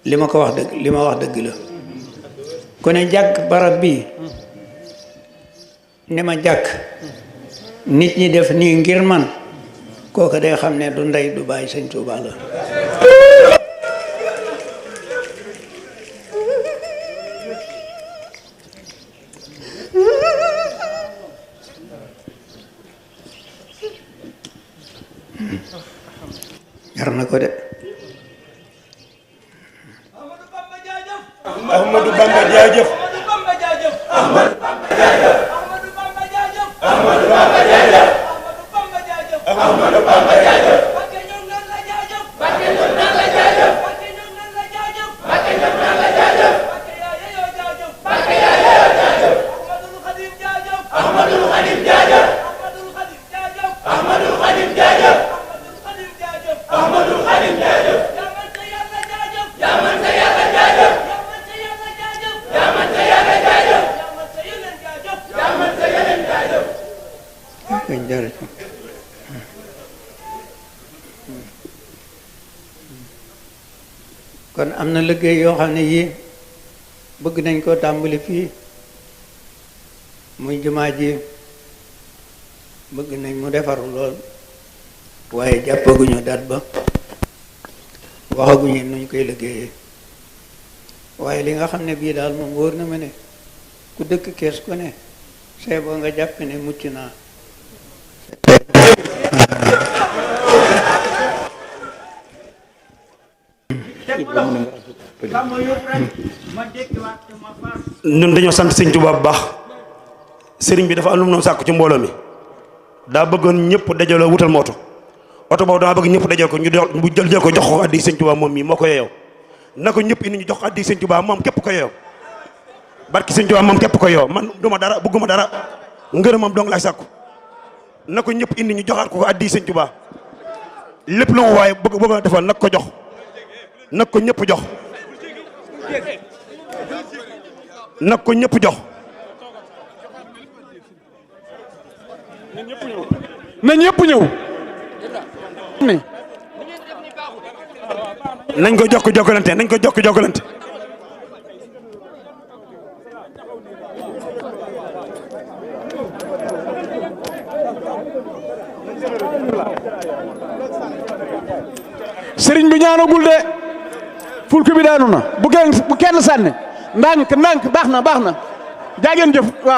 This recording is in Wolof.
li ma ko wax dëgg li ma wax dëgg la ku ne jàkk barab bii ne ma jàkk nit ñi def nii ngir man kooku day xam ne du ndey du bàyyi sëñ Tuubaa la jar na ko de Ahmadou Bamba jaajëf kon am na liggéey yoo xam ne yii bëgg nañ koo tàmbali fii muy jumaa ji bëgg nañ mu defaru lool waaye jàppaguñu dat ba waxaguñu nuñ koy liggéeyee waaye li nga xam ne bii daal moom wóor na ma ne ku dëkk Kees ku ne see boo nga jàpp ne mucc naa ñun dañoo sant sëñ Tuubaa bu baax sëriñ bi dafa am lu mu noonu sàkku ci mbooloo mi daa bëggoon ñëpp dajaloo wutal ma oto boobu dama bëgg ñëpp dajal ko ñu jël ko jox ko addi sëñ Tuubaa moom mii moo ko yeew na ko ñëpp indi ñu jox ko addi sëñ Tuubaa moom képp ko yeew barki sëñ Tuubaa moom képp ko yeew man duma dara bëgguma dara ngërëmam dong laay sàkku na ko ñëpp indi ñu joxaat ko addi sëñ Tuubaa lépp lu mu waaye bëgg a defal nag ko jox nag ko ñëpp jox nag ko ñëpp jox na ñëpp ñëw nañ ko jokk jokkalante nañ ko jokk jokkalante sëriñ bi ñaanagul de fulku bi daanu na bu kenn sànni ndànk baax na jaageen jëf waaw